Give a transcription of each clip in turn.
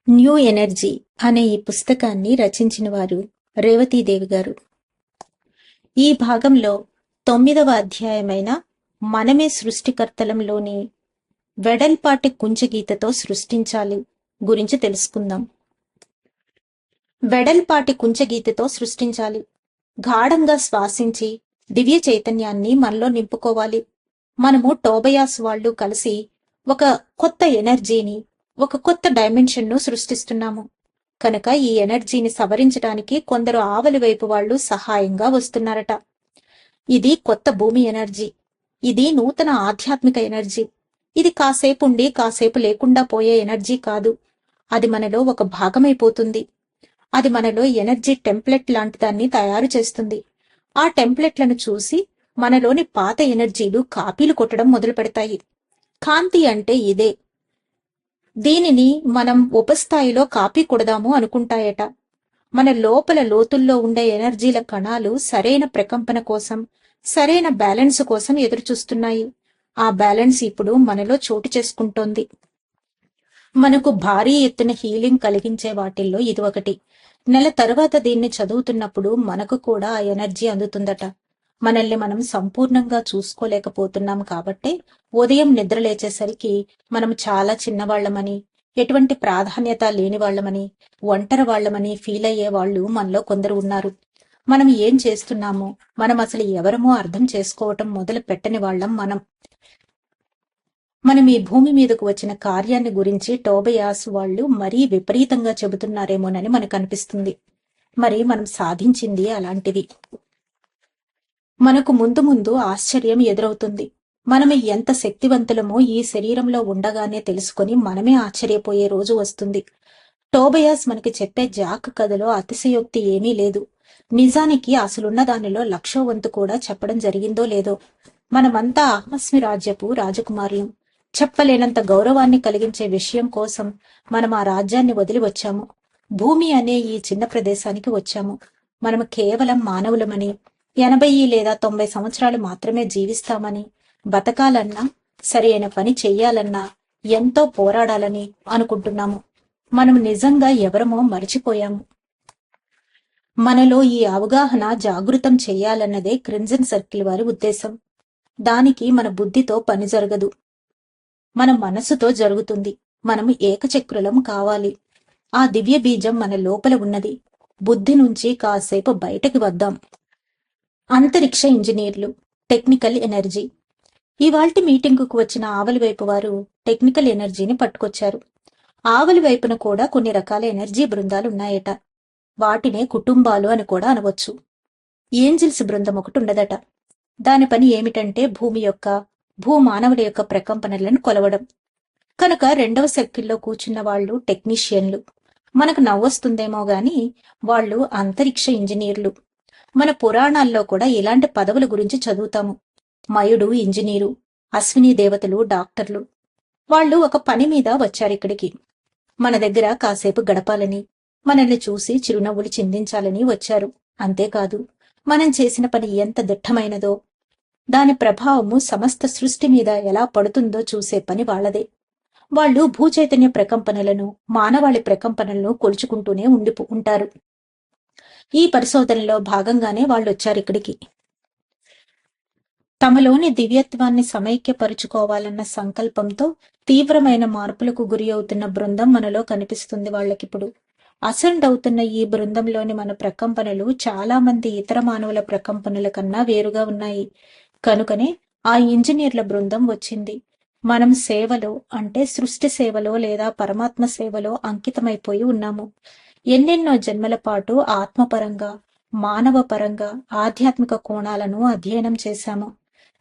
New energy అనే ఈ పుస్తకాన్ని రచించిన వారు రేవతీదేవి గారు. ఈ భాగంలో 9వ అధ్యాయమైన మనమే సృష్టికర్తలంలోని వెడల్పాటి కుంచగీతతో సృష్టించాలి గురించి తెలుసుకుందాం. వెడల్పాటి కుంచగీతతో సృష్టించాలి. గాఢంగా శ్వాసించి దివ్య చైతన్యాన్ని మనలో నింపుకోవాలి. మనము టోబయాస్ వాళ్ళు కలిసి ఒక కొత్త ఎనర్జీని, ఒక కొత్త డైమెన్షన్ ను సృష్టిస్తున్నాము. కనుక ఈ ఎనర్జీని సవరించడానికి కొందరు ఆవలి వైపు వాళ్ళు సహాయంగా వస్తున్నారట. ఇది కొత్త భూమి ఎనర్జీ. ఇది నూతన ఆధ్యాత్మిక ఎనర్జీ. ఇది కాసేపు ఉండి కాసేపు లేకుండా పోయే ఎనర్జీ కాదు. అది మనలో ఒక భాగమైపోతుంది. అది మనలో ఎనర్జీ టెంప్లెట్ లాంటి దాన్ని తయారు చేస్తుంది. ఆ టెంప్లెట్లను చూసి మనలోని పాత ఎనర్జీలు కాపీలు కొట్టడం మొదలు పెడతాయి. కాంతి అంటే ఇదే. దీనిని మనం ఉపస్థాయిలో కాపీ కొడదాము అనుకుంటాయట. మన లోపల లోతుల్లో ఉండే ఎనర్జీల కణాలు సరైన ప్రకంపన కోసం, సరైన బ్యాలెన్స్ కోసం ఎదురుచూస్తున్నాయి. ఆ బ్యాలెన్స్ ఇప్పుడు మనలో చోటు చేసుకుంటోంది. మనకు భారీ ఎత్తున హీలింగ్ కలిగించే వాటిల్లో ఇది ఒకటి. నెల తరువాత దీన్ని చదువుతున్నప్పుడు మనకు కూడా ఆ ఎనర్జీ అందుతుందట. మనల్ని మనం సంపూర్ణంగా చూసుకోలేకపోతున్నాం కాబట్టే ఉదయం నిద్ర లేచేసరికి మనం చాలా చిన్నవాళ్లమని, ఎటువంటి ప్రాధాన్యత లేని వాళ్లమని, ఒంటరి వాళ్లమని ఫీల్ అయ్యే వాళ్ళు మనలో కొందరు ఉన్నారు. మనం ఏం చేస్తున్నామో, మనం అసలు ఎవరమో అర్థం చేసుకోవటం మొదలు పెట్టని వాళ్లం మనం ఈ భూమి మీదకు వచ్చిన కార్యాన్ని గురించి టోబయాస్ వాళ్ళు మరీ విపరీతంగా చెబుతున్నారేమోనని మనకు అనిపిస్తుంది. మరి మనం సాధించింది అలాంటిది. మనకు ముందు ముందు ఆశ్చర్యం ఎదురవుతుంది. మనం ఎంత శక్తివంతులమో ఈ శరీరంలో ఉండగానే తెలుసుకొని మనమే ఆశ్చర్యపోయే రోజు వస్తుంది. టోబయాస్ మనకి చెప్పే జాక్ కథలో అతిశయోక్తి ఏమీ లేదు. నిజానికి అసలున్న దానిలో 1,00,000 వంతు కూడా చెప్పడం జరిగిందో లేదో. మనమంతా ఆహస్మి రాజ్యపు రాజకుమారులం. చెప్పలేనంత గౌరవాన్ని కలిగించే విషయం కోసం మనం ఆ రాజ్యాన్ని వదిలి వచ్చాము. భూమి అనే ఈ చిన్న ప్రదేశానికి వచ్చాము. మనము కేవలం మానవులమని, 80 లేదా 90 సంవత్సరాలు మాత్రమే జీవిస్తామని, బతకాలన్నా, సరి అయిన పని చెయ్యాలన్నా ఎంతో పోరాడాలని అనుకుంటున్నాము. మనం నిజంగా ఎవరమో మరిచిపోయాము. మనలో ఈ అవగాహన జాగృతం చెయ్యాలన్నదే క్రిమ్సన్ సర్కిల్ వారి ఉద్దేశం. దానికి మన బుద్ధితో పని జరగదు, మన మనసుతో జరుగుతుంది. మనం ఏకచక్రులం కావాలి. ఆ దివ్య బీజం మన లోపల ఉన్నది. బుద్ధి నుంచి కాసేపు బయటకి వద్దాం. అంతరిక్ష ఇంజనీర్లు, టెక్నికల్ ఎనర్జీ. ఇవాల్టి మీటింగుకు వచ్చిన ఆవలి వైపు వారు టెక్నికల్ ఎనర్జీని పట్టుకొచ్చారు. ఆవలి వైపున కూడా కొన్ని రకాల ఎనర్జీ బృందాలు ఉన్నాయట. వాటినే కుటుంబాలు అని కూడా అనవచ్చు. ఏంజిల్స్ బృందం ఒకటి ఉండదట. దాని పని ఏమిటంటే భూమి యొక్క, భూమానవుల యొక్క ప్రకంపనలను కొలవడం. కనుక 2వ సర్కిల్లో కూర్చున్న వాళ్ళు టెక్నీషియన్లు. మనకు నవ్వొస్తుందేమో గాని వాళ్ళు అంతరిక్ష ఇంజనీర్లు. మన పురాణాల్లో కూడా ఇలాంటి పదవుల గురించి చదువుతాము. మయుడు ఇంజనీరు, అశ్విని దేవతలు డాక్టర్లు. వాళ్ళు ఒక పని మీద వచ్చారిక్కడికి. మన దగ్గర కాసేపు గడపాలని, మనల్ని చూసి చిరునవ్వులు చిందించాలని వచ్చారు. అంతేకాదు, మనం చేసిన పని ఎంత దిట్టమైనదో, దాని ప్రభావము సమస్త సృష్టి మీద ఎలా పడుతుందో చూసే పని వాళ్లదే. వాళ్ళు భూచైతన్య ప్రకంపనలను, మానవాళి ప్రకంపనలను కొలుచుకుంటూనే ఉంటారు. ఈ పరిశోధనలో భాగంగానే వాళ్ళొచ్చారిక్కడికి. తమలోని దివ్యత్వాన్ని సమైక్యపరుచుకోవాలన్న సంకల్పంతో తీవ్రమైన మార్పులకు గురి అవుతున్న బృందం మనలో కనిపిస్తుంది వాళ్ళకిప్పుడు. అసెండ్ అవుతున్న ఈ బృందంలోని మన ప్రకంపనలు చాలా మంది ఇతర మానవుల ప్రకంపనల కన్నా వేరుగా ఉన్నాయి. కనుకనే ఆ ఇంజనీర్ల బృందం వచ్చింది. మనం సేవలో, అంటే సృష్టి సేవలో లేదా పరమాత్మ సేవలో అంకితమైపోయి ఉన్నాము. ఎన్నెన్నో జన్మల పాటు ఆత్మపరంగా, మానవ పరంగా ఆధ్యాత్మిక కోణాలను అధ్యయనం చేశాము.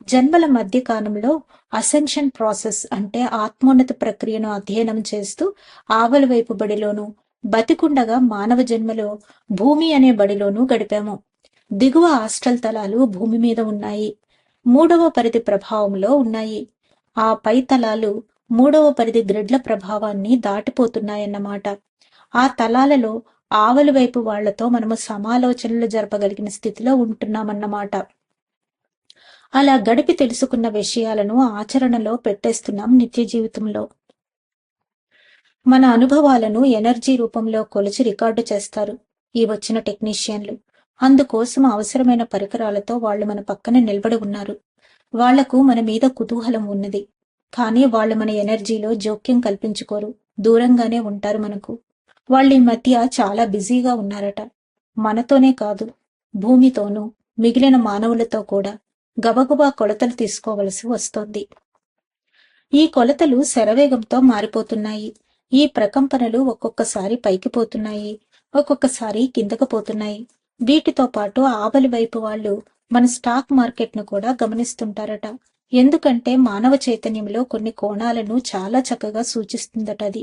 జన్మల మధ్య కాలంలో అసెన్షన్ ప్రాసెస్ అంటే ఆత్మోన్నత ప్రక్రియను అధ్యయనం చేస్తూ ఆవల వైపు బడిలోనూ, బతికుండగా మానవ జన్మలో భూమి అనే బడిలోనూ గడిపాము. దిగువ హాస్టల్ తలాలు భూమి మీద ఉన్నాయి. 3వ పరిధి ప్రభావంలో ఉన్నాయి. ఆ పై తలాలు 3వ పరిధి గ్రిడ్ల ప్రభావాన్ని దాటిపోతున్నాయన్నమాట. ఆ తలాలలో ఆవలి వైపు వాళ్లతో మనము సమాలోచనలు జరపగలిగిన స్థితిలో ఉంటున్నామన్నమాట. అలా గడిపి తెలుసుకున్న విషయాలను ఆచరణలో పెట్టేస్తున్నాం నిత్య జీవితంలో. మన అనుభవాలను ఎనర్జీ రూపంలో కొలిచి రికార్డు చేస్తారు ఈ వచ్చిన టెక్నీషియన్లు. అందుకోసం అవసరమైన పరికరాలతో వాళ్ళు మన పక్కన నిలబడి ఉన్నారు. వాళ్లకు మన మీద కుతూహలం ఉన్నది. కానీ వాళ్ళు మన ఎనర్జీలో జోక్యం కల్పించుకోరు. దూరంగానే ఉంటారు మనకు. వాళ్ళు ఈ మధ్య చాలా బిజీగా ఉన్నారట. మనతోనే కాదు, భూమితోనూ, మిగిలిన మానవులతో కూడా గబగబా కొలతలు తీసుకోవలసి వస్తోంది. ఈ కొలతలు శరవేగంతో మారిపోతున్నాయి. ఈ ప్రకంపనలు ఒక్కొక్కసారి పైకి పోతున్నాయి, ఒక్కొక్కసారి కిందకు పోతున్నాయి. వీటితో పాటు ఆవలి వైపు వాళ్ళు మన స్టాక్ మార్కెట్ను కూడా గమనిస్తుంటారట. ఎందుకంటే మానవ చైతన్యంలో కొన్ని కోణాలను చాలా చక్కగా సూచిస్తుందట అది.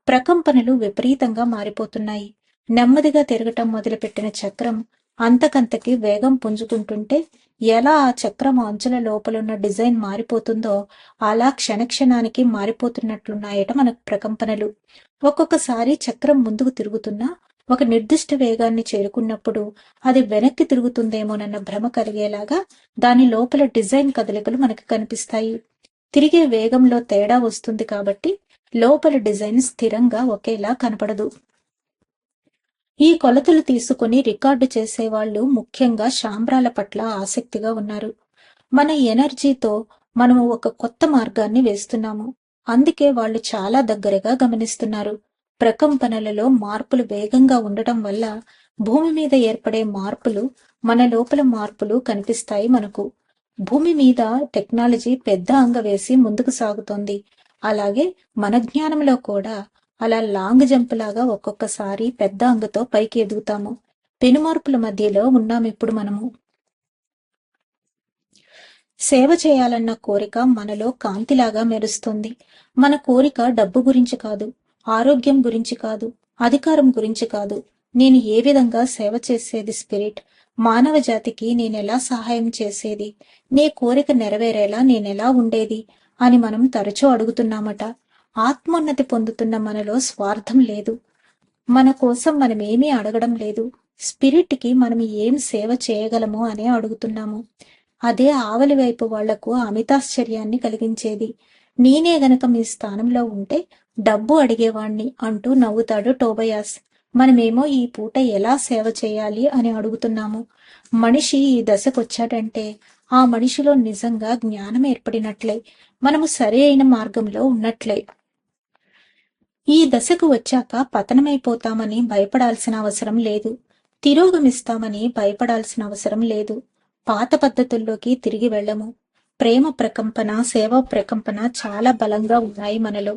ప్రకంపనలు విపరీతంగా మారిపోతున్నాయి. నెమ్మదిగా తిరగటం మొదలుపెట్టిన చక్రం అంతకంతకి వేగం పుంజుకుంటుంటే ఎలా ఆ చక్రం అంచుల లోపలున్న డిజైన్ మారిపోతుందో అలా క్షణక్షణానికి మారిపోతున్నట్లున్నాయట మనకు ప్రకంపనలు. ఒక్కొక్కసారి చక్రం ముందుకు తిరుగుతున్నా ఒక నిర్దిష్ట వేగాన్ని చేరుకున్నప్పుడు అది వెనక్కి తిరుగుతుందేమోనన్న భ్రమ కలిగేలాగా దాని లోపల డిజైన్ కదలికలు మనకు కనిపిస్తాయి. తిరిగే వేగంలో తేడా వస్తుంది కాబట్టి లోపల డిజైన్ స్థిరంగా ఒకేలా కనపడదు. ఈ కొలతలు తీసుకుని రికార్డు చేసేవాళ్లు ముఖ్యంగా శాంబ్రాల పట్ల ఆసక్తిగా ఉన్నారు. మన ఎనర్జీతో మనము ఒక కొత్త మార్గాన్ని వేస్తున్నాము. అందుకే వాళ్ళు చాలా దగ్గరగా గమనిస్తున్నారు. ప్రకంపనలలో మార్పులు వేగంగా ఉండటం వల్ల భూమి మీద ఏర్పడే మార్పులు, మన లోపల మార్పులు కనిపిస్తాయి మనకు. భూమి మీద టెక్నాలజీ పెద్ద అంగ వేసి ముందుకు సాగుతోంది. అలాగే మన జ్ఞానంలో కూడా అలా లాంగ్ జంప్ లాగా ఒక్కొక్కసారి పెద్ద అంగతో పైకి ఎదుగుతాము. పెనుమార్పుల మధ్యలో ఉన్నామిప్పుడు మనము. సేవ చేయాలన్న కోరిక మనలో కాంతిలాగా మెరుస్తుంది. మన కోరిక డబ్బు గురించి కాదు, ఆరోగ్యం గురించి కాదు, అధికారం గురించి కాదు. నేను ఏ విధంగా సేవ చేసేది స్పిరిట్, మానవ జాతికి నేనెలా సహాయం చేసేది, నీ కోరిక నెరవేరేలా నేనెలా ఉండేది అని మనం తరచూ అడుగుతున్నామట. ఆత్మోన్నతి పొందుతున్న మనలో స్వార్థం లేదు. మన కోసం మనమేమీ అడగడం లేదు. స్పిరిట్కి మనం ఏం సేవ చేయగలము అనే అడుగుతున్నాము. అదే ఆవలి వైపు వాళ్లకు అమితాశ్చర్యాన్ని కలిగించేది. నేనే గనక మీ స్థానంలో ఉంటే డబ్బు అడిగేవాణ్ణి అంటూ నవ్వుతాడు టోబయాస్. మనమేమో ఈ పూట ఎలా సేవ చేయాలి అని అడుగుతున్నాము. మనిషి ఈ దశకొచ్చాడంటే ఆ మనిషిలో నిజంగా జ్ఞానం ఏర్పడినట్లే, మనము సరి అయిన మార్గంలో ఉన్నట్లే. ఈ దశకు వచ్చాక పతనమైపోతామని భయపడాల్సిన అవసరం లేదు. తిరోగమిస్తామని భయపడాల్సిన అవసరం లేదు. పాత పద్ధతుల్లోకి తిరిగి వెళ్ళము. ప్రేమ ప్రకంపన, సేవా ప్రకంపన చాలా బలంగా ఉన్నాయి మనలో.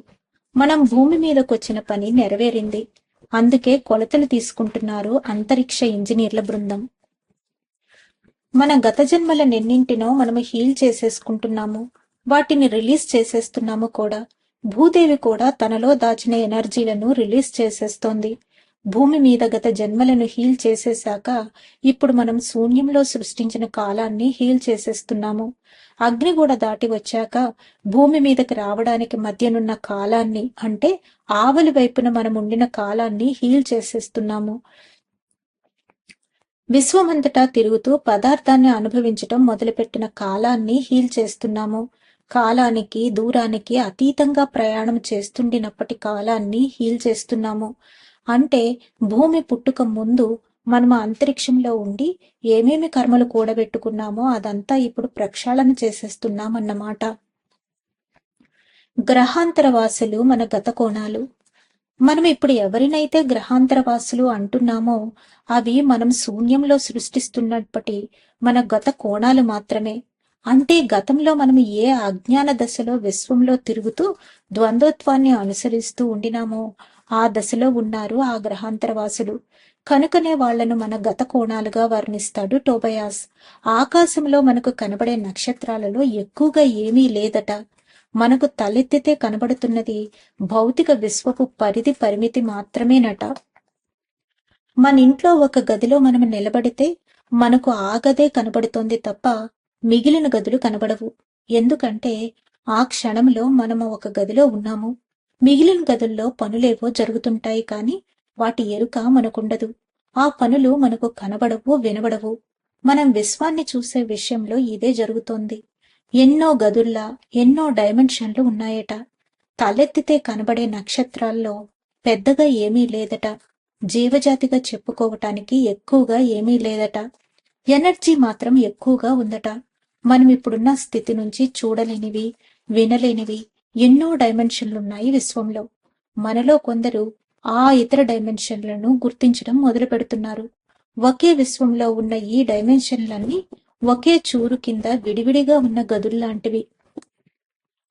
మనం భూమి మీదకొచ్చిన పని నెరవేరింది. అందుకే కొలతలు తీసుకుంటున్నారు అంతరిక్ష ఇంజనీర్ల బృందం. మన గత జన్మలనెన్నింటినో మనము హీల్ చేసేసుకుంటున్నాము. వాటిని రిలీజ్ చేసేస్తున్నాము కూడా. భూదేవి కూడా తనలో దాచిన ఎనర్జీలను రిలీజ్ చేసేస్తోంది. భూమి మీద గత జన్మలను హీల్ చేసేశాక ఇప్పుడు మనం శూన్యంలో సృష్టించిన కాలాన్ని హీల్ చేసేస్తున్నాము. అగ్ని కూడా దాటి వచ్చాక భూమి మీదకి రావడానికి మధ్యనున్న కాలాన్ని, అంటే ఆవలి వైపున మనం ఉండిన కాలాన్ని హీల్ చేసేస్తున్నాము. విశ్వమంతటా తిరుగుతూ పదార్థాన్ని అనుభవించటం మొదలుపెట్టిన కాలాన్ని హీల్ చేస్తున్నాము. కాలానికి, దూరానికి అతీతంగా ప్రయాణం చేస్తుండినప్పటి కాలాన్ని హీల్ చేస్తున్నాము. అంటే భూమి పుట్టుక ముందు మనము అంతరిక్షంలో ఉండి ఏమేమి కర్మలు కూడబెట్టుకున్నామో అదంతా ఇప్పుడు ప్రక్షాళన చేసేస్తున్నామన్నమాట. గ్రహాంతరవాసులు మన గత కోణాలు. మనం ఇప్పుడు ఎవరినైతే గ్రహాంతరవాసులు అంటున్నామో అవి మనం శూన్యంలో సృష్టిస్తున్నప్పటి మన గత కోణాలు మాత్రమే. అంటే గతంలో మనం ఏ అజ్ఞాన దశలో విశ్వంలో తిరుగుతూ ద్వంద్వత్వాన్ని అనుసరిస్తూ ఉండినామో ఆ దశలో ఉన్నారు ఆ గ్రహాంతరవాసులు. కనుకనే వాళ్లను మన గత కోణాలుగా వర్ణిస్తాడు టోబయాస్. ఆకాశంలో మనకు కనబడే నక్షత్రాలలో ఎక్కువగా ఏమీ లేదట. మనకు తలెత్తితే కనబడుతున్నది భౌతిక విశ్వపు పరిమితి మాత్రమేనట. మన ఇంట్లో ఒక గదిలో మనం నిలబడితే మనకు ఆ గదే కనబడుతోంది తప్ప మిగిలిన గదులు కనబడవు. ఎందుకంటే ఆ క్షణంలో మనము ఒక గదిలో ఉన్నాము. మిగిలిన గదుల్లో పనులేవో జరుగుతుంటాయి, కానీ వాటి ఎరుక మనకుండదు. ఆ పనులు మనకు కనబడవు, వినబడవు. మనం విశ్వాన్ని చూసే విషయంలో ఇదే జరుగుతోంది. ఎన్నో గదుల్లా ఎన్నో డైమెన్షన్లు ఉన్నాయట. తలెత్తితే కనబడే నక్షత్రాల్లో పెద్దగా ఏమీ లేదట. జీవజాతిగా చెప్పుకోవటానికి ఎక్కువగా ఏమీ లేదట. ఎనర్జీ మాత్రం ఎక్కువగా ఉందట. మనం ఇప్పుడున్న స్థితి నుంచి చూడలేనివి, వినలేనివి ఎన్నో డైమెన్షన్లున్నాయి విశ్వంలో. మనలో కొందరు ఆ ఇతర డైమెన్షన్లను గుర్తించడం మొదలు పెడుతున్నారు. ఒకే విశ్వంలో ఉన్న ఈ డైమెన్షన్లన్నీ ఒకే చూరు కింద విడివిడిగా ఉన్న గదుల్లాంటివి.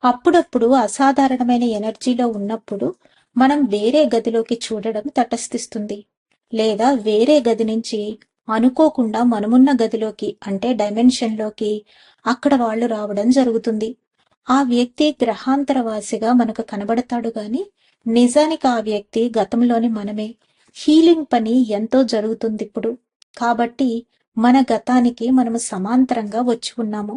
అప్పుడప్పుడు అసాధారణమైన ఎనర్జీలో ఉన్నప్పుడు మనం వేరే గదిలోకి చూడడం తటస్థిస్తుంది. లేదా వేరే గది నుంచి అనుకోకుండా మనమున్న గదిలోకి అంటే డైమెన్షన్లోకి అక్కడ వాళ్ళు రావడం జరుగుతుంది. ఆ వ్యక్తి గ్రహాంతరవాసిగా మనకు కనబడతాడు గాని నిజానికి ఆ వ్యక్తి గతంలోని మనమే. హీలింగ్ పని ఎంతో జరుగుతుంది ఇప్పుడు. కాబట్టి మన గతానికి మనము సమాంతరంగా వచ్చి ఉన్నాము.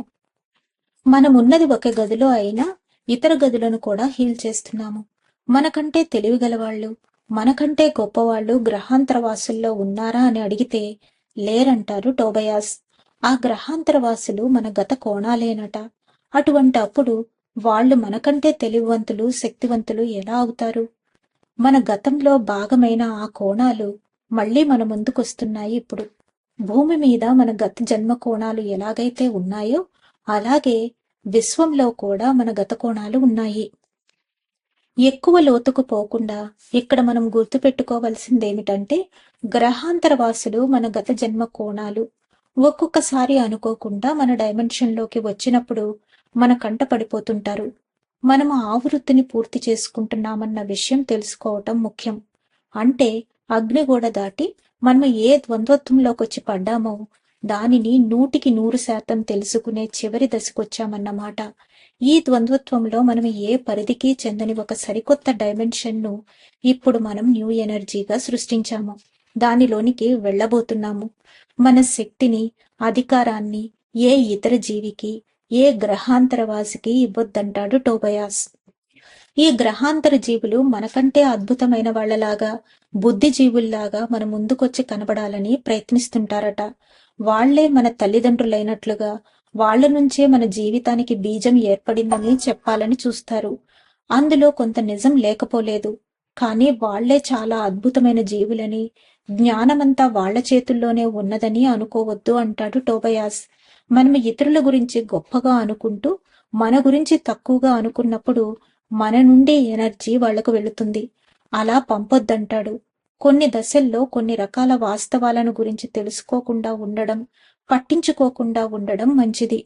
మనమున్నది ఒక గదిలో అయినా ఇతర గదులను కూడా హీల్ చేస్తున్నాము. మనకంటే తెలివిగలవాళ్ళు, మనకంటే గొప్పవాళ్ళు గ్రహాంతరవాసుల్లో ఉన్నారా అని అడిగితే లేరంటారు టోబయాస్. ఆ గ్రహాంతరవాసులు మన గత కోణాలేనట. అటువంటి అప్పుడు వాళ్ళు మనకంటే తెలివివంతులు, శక్తివంతులు ఎలా అవుతారు? మన గతంలో భాగమైన ఆ కోణాలు మళ్ళీ మన ముందుకొస్తున్నాయి ఇప్పుడు. భూమి మీద మన గత జన్మ కోణాలు ఎలాగైతే ఉన్నాయో అలాగే విశ్వంలో కూడా మన గత కోణాలు ఉన్నాయి. ఎక్కువ లోతుకు పోకుండా ఇక్కడ మనం గుర్తుపెట్టుకోవలసిందేమిటంటే గ్రహాంతరవాసులు మన గత జన్మ కోణాలు. ఒక్కొక్కసారి అనుకోకుండా మన డైమెన్షన్లోకి వచ్చినప్పుడు మన కంట పడిపోతుంటారు. మనము ఆవృత్తిని పూర్తి చేసుకుంటున్నామన్న విషయం తెలుసుకోవటం ముఖ్యం. అంటే అగ్నిగోడ దాటి మనము ఏ ద్వంద్వత్వంలోకి వచ్చి పడ్డామో దానిని 100% తెలుసుకునే చివరి దశకొచ్చామన్నమాట. ఈ ద్వంద్వత్వంలో మనం ఏ పరిధికి చెందని ఒక సరికొత్త డైమెన్షన్ను ఇప్పుడు మనం న్యూ ఎనర్జీగా సృష్టించాము. దానిలోనికి వెళ్ళబోతున్నాము. మన శక్తిని, అధికారాన్ని ఏ ఇతర జీవికి, ఏ గ్రహాంతరవాసికి ఇవ్వొద్దంటాడు టోబయాస్. ఈ గ్రహాంతర జీవులు మనకంటే అద్భుతమైన వాళ్లలాగా, బుద్ధిజీవుల్లాగా మన ముందుకొచ్చి కనబడాలని ప్రయత్నిస్తుంటారట. వాళ్లే మన తల్లిదండ్రులైనట్లుగా, వాళ్ల నుంచే మన జీవితానికి బీజం ఏర్పడిందని చెప్పాలని చూస్తారు. అందులో కొంత నిజం లేకపోలేదు. కానీ వాళ్లే చాలా అద్భుతమైన జీవులని, జ్ఞానమంతా వాళ్ల చేతుల్లోనే ఉన్నదని అనుకోవద్దు అంటాడు టోబయాస్. మనం ఇతరుల గురించి గొప్పగా అనుకుంటూ మన గురించి తక్కువగా అనుకున్నప్పుడు మన నుండి ఎనర్జీ వాళ్లకు వెళుతుంది. అలా పంపొద్దంటాడు. కొన్ని దశల్లో కొన్ని రకాల వాస్తవాలను గురించి తెలుసుకోకుండా ఉండడం, పట్టించుకోకుండా ఉండడం మంచిది.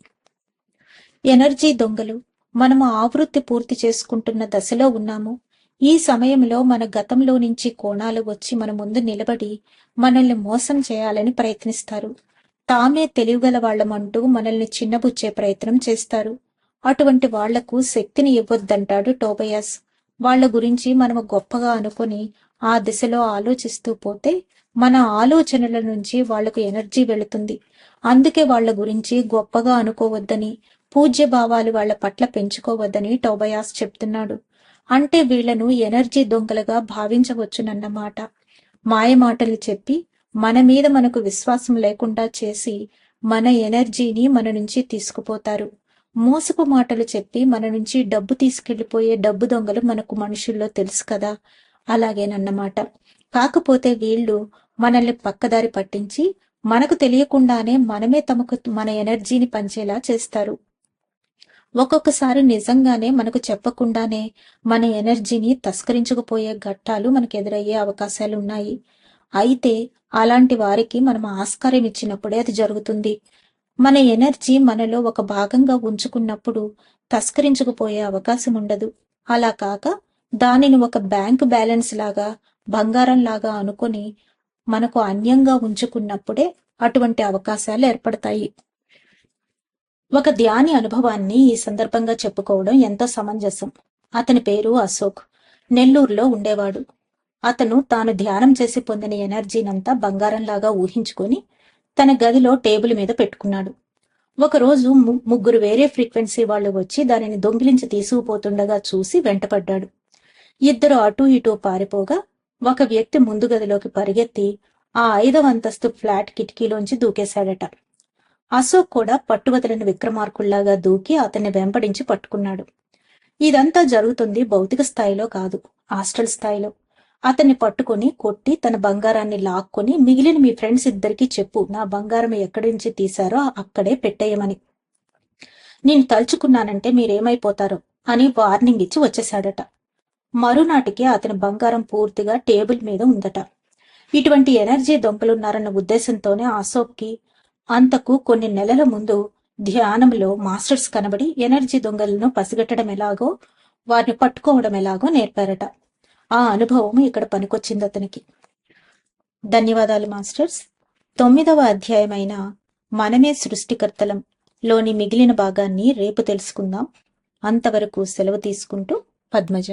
ఎనర్జీ దొంగలు. మనము ఆవృత్తి పూర్తి చేసుకుంటున్న దశలో ఉన్నాము. ఈ సమయంలో మన గతంలో నుంచి కోణాలు వచ్చి మన ముందు నిలబడి మనల్ని మోసం చేయాలని ప్రయత్నిస్తారు. తామే తెలివిగల వాళ్ళమంటూ మనల్ని చిన్నబుచ్చే ప్రయత్నం చేస్తారు. అటువంటి వాళ్లకు శక్తిని ఇవ్వొద్దంటాడు టోబయాస్. వాళ్ల గురించి మనము గొప్పగా అనుకుని ఆ దిశలో ఆలోచిస్తూ పోతే మన ఆలోచనల నుంచి వాళ్లకు ఎనర్జీ వెళుతుంది. అందుకే వాళ్ల గురించి గొప్పగా అనుకోవద్దని, పూజ్య భావాలు వాళ్ల పట్ల పెంచుకోవద్దని టోబయాస్ చెప్తున్నాడు. అంటే వీళ్లను ఎనర్జీ దొంగలుగా భావించవచ్చునన్నమాట. మాయమాటలు చెప్పి మన మీద మనకు విశ్వాసం లేకుండా చేసి మన ఎనర్జీని మన నుంచి తీసుకుపోతారు. మోసపు మాటలు చెప్పి మన నుంచి డబ్బు తీసుకెళ్లిపోయే డబ్బు దొంగలు మనకు మనుషుల్లో తెలుసు కదా, అలాగేనన్నమాట. కాకపోతే వీళ్ళు మనల్ని పక్కదారి పట్టించి మనకు తెలియకుండానే మనమే తమకు మన ఎనర్జీని పంచేలా చేస్తారు. ఒక్కొక్కసారి నిజంగానే మనకు చెప్పకుండానే మన ఎనర్జీని తస్కరించుకుపోయే ఘట్టాలు మనకు ఎదురయ్యే అవకాశాలు ఉన్నాయి. అయితే అలాంటి వారికి మనం ఆస్కారం ఇచ్చినప్పుడే అది జరుగుతుంది. మన ఎనర్జీ మనలో ఒక భాగంగా ఉంచుకున్నప్పుడు తస్కరించుకుపోయే అవకాశం ఉండదు. అలా కాక దానిని ఒక బ్యాంకు బ్యాలెన్స్ లాగా, బంగారం లాగా అనుకుని మనకు అన్యంగా ఉంచుకున్నప్పుడే అటువంటి అవకాశాలు ఏర్పడతాయి. ఒక ధ్యాని అనుభవాన్ని ఈ సందర్భంగా చెప్పుకోవడం ఎంతో సమంజసం. అతని పేరు అశోక్. నెల్లూరులో ఉండేవాడు. అతను తాను ధ్యానం చేసి పొందిన ఎనర్జీనంతా బంగారంలాగా ఊహించుకొని తన గదిలో టేబుల్ మీద పెట్టుకున్నాడు. ఒకరోజు ముగ్గురు వేరే ఫ్రీక్వెన్సీ వాళ్ళు వచ్చి దానిని దొంగిలించి తీసుకుపోతుండగా చూసి వెంటపడ్డాడు. ఇద్దరు అటూ ఇటూ పారిపోగా ఒక వ్యక్తి ముందు గదిలోకి పరిగెత్తి ఆ 5వ అంతస్తు ఫ్లాట్ కిటికీలోంచి దూకేశాడట. అశోక్ కూడా పట్టువదలని విక్రమార్కుల్లాగా దూకి అతన్ని వెంపడించి పట్టుకున్నాడు. ఇదంతా జరుగుతుంది భౌతిక స్థాయిలో కాదు, హాస్టల్ స్థాయిలో. అతన్ని పట్టుకొని కొట్టి తన బంగారాన్ని లాక్కొని మిగిలిన మీ ఫ్రెండ్స్ ఇద్దరికి చెప్పు, నా బంగారం ఎక్కడి నుంచి తీశారో అక్కడే పెట్టేయమని. నేను తలుచుకున్నానంటే మీరేమైపోతారో అని వార్నింగ్ ఇచ్చి వచ్చేశాడట. మరునాటికి అతని బంగారం పూర్తిగా టేబుల్ మీద ఉందట. ఇటువంటి ఎనర్జీ దొంగలున్నారన్న ఉద్దేశంతోనే అశోక్కి అంతకు కొన్ని నెలల ముందు ధ్యానంలో మాస్టర్స్ కనబడి ఎనర్జీ దొంగలను పసిగట్టడం ఎలాగో, వారిని పట్టుకోవడం ఎలాగో నేర్పారట. ఆ అనుభవం ఇక్కడ పనికొచ్చింది అతనికి. ధన్యవాదాలు మాస్టర్స్. 9వ అధ్యాయమైన మనమే సృష్టికర్తలం లోని మిగిలిన భాగాన్ని రేపు తెలుసుకుందాం. అంతవరకు సెలవు తీసుకుంటూ పద్మజ.